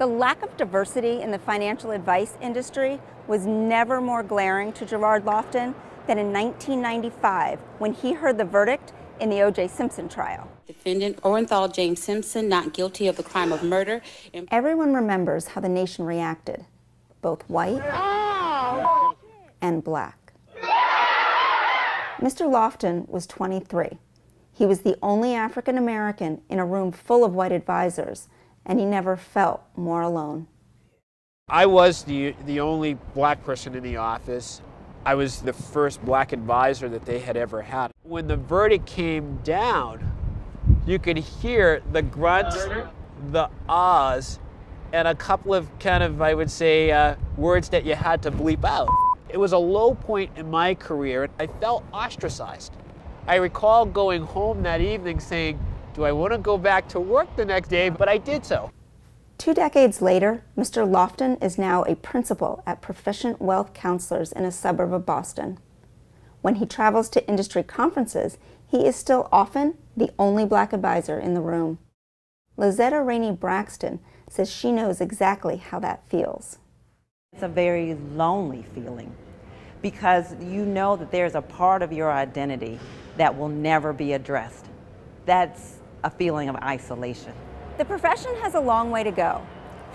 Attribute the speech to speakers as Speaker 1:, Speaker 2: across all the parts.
Speaker 1: The lack of diversity in the financial advice industry was never more glaring to Gerard Lofton than in 1995 when he heard the verdict in the O.J. Simpson trial.
Speaker 2: Defendant Orenthal James Simpson not guilty of the crime of murder.
Speaker 1: Everyone remembers how the nation reacted, both white and black. Mr. Lofton was 23. He was the only African American in a room full of white advisors, and he never felt more alone.
Speaker 3: I was the only black person in the office. I was the first black advisor that they had ever had. When the verdict came down, you could hear the grunts, the ahs, and a couple of I would say, words that you had to bleep out. It was a low point in my career. I felt ostracized. I recall going home that evening saying, do I want to go back to work the next day? But I did so.
Speaker 1: 2 decades later, Mr. Lofton is now a principal at Proficient Wealth Counselors in a suburb of Boston. When he travels to industry conferences, he is still often the only black advisor in the room. Lizetta Rainey Braxton says she knows exactly how that feels.
Speaker 4: It's a very lonely feeling because you know that there's a part of your identity that will never be addressed. That's a feeling of isolation.
Speaker 1: The profession has a long way to go.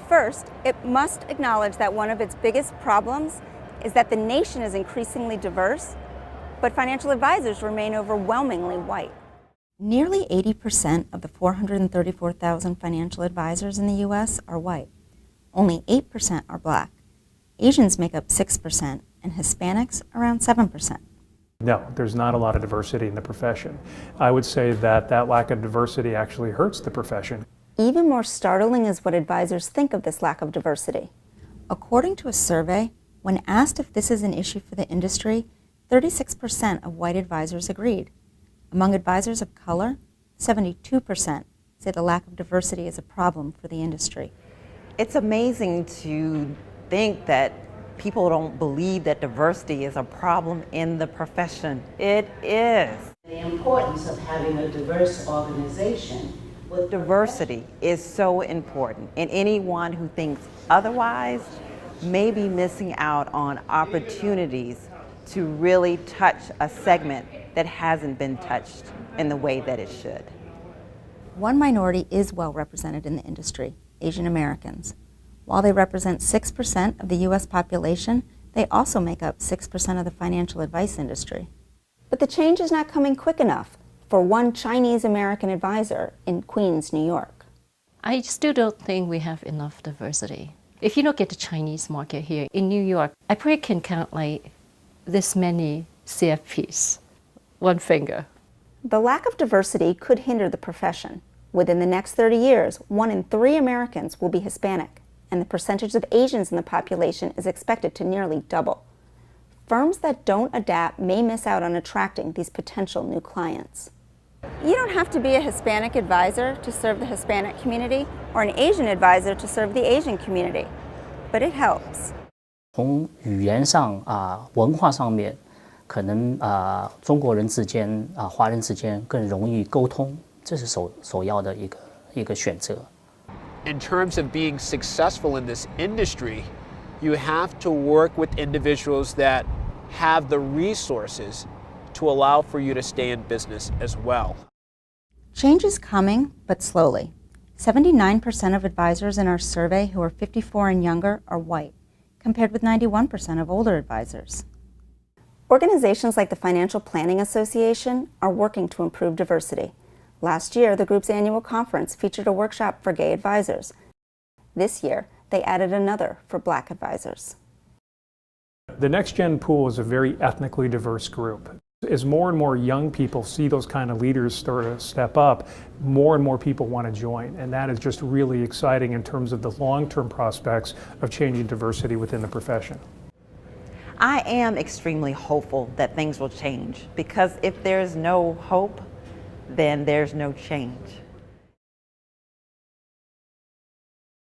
Speaker 1: First, it must acknowledge that one of its biggest problems is that the nation is increasingly diverse, but financial advisors remain overwhelmingly white. Nearly 80% of the 434,000 financial advisors in the U.S. are white. Only 8% are black. Asians make up 6%, and Hispanics around 7%.
Speaker 5: No, there's not a lot of diversity in the profession. I would say that lack of diversity actually hurts the profession.
Speaker 1: Even more startling is what advisors think of this lack of diversity. According to a survey, when asked if this is an issue for the industry, 36% of white advisors agreed. Among advisors of color, 72% say the lack of diversity is a problem for the industry.
Speaker 4: It's amazing to think that people don't believe that diversity is a problem in the profession. It is.
Speaker 6: The importance of having a diverse organization.
Speaker 4: With diversity is so important, and anyone who thinks otherwise may be missing out on opportunities to really touch a segment that hasn't been touched in the way that it should.
Speaker 1: One minority is well represented in the industry, Asian Americans. While they represent 6% of the U.S. population, they also make up 6% of the financial advice industry. But the change is not coming quick enough for one Chinese American advisor in Queens, New York.
Speaker 7: I still don't think we have enough diversity. If you look at the Chinese market here in New York, I probably can count like this many CFPs, one finger.
Speaker 1: The lack of diversity could hinder the profession. Within the next 30 years, 1 in 3 Americans will be Hispanic, and the percentage of Asians in the population is expected to nearly double. Firms that don't adapt may miss out on attracting these potential new clients. You don't have to be a Hispanic advisor to serve the Hispanic community or an Asian advisor to serve the Asian community, but it helps.
Speaker 8: 从语言上文化上面，可能中国人之间华人之间更容易沟通，这是首要的一个选择。
Speaker 3: In terms of being successful in this industry, you have to work with individuals that have the resources to allow for you to stay in business as well.
Speaker 1: Change is coming, but slowly. 79% of advisors in our survey who are 54 and younger are white, compared with 91% of older advisors. Organizations like the Financial Planning Association are working to improve diversity. Last year, the group's annual conference featured a workshop for gay advisors. This year, they added another for black advisors.
Speaker 5: The Next Gen Pool is a very ethnically diverse group. As more and more young people see those kind of leaders start to step up, more and more people want to join. And that is just really exciting in terms of the long-term prospects of changing diversity within the profession.
Speaker 4: I am extremely hopeful that things will change, because if there's no hope, then there's no change.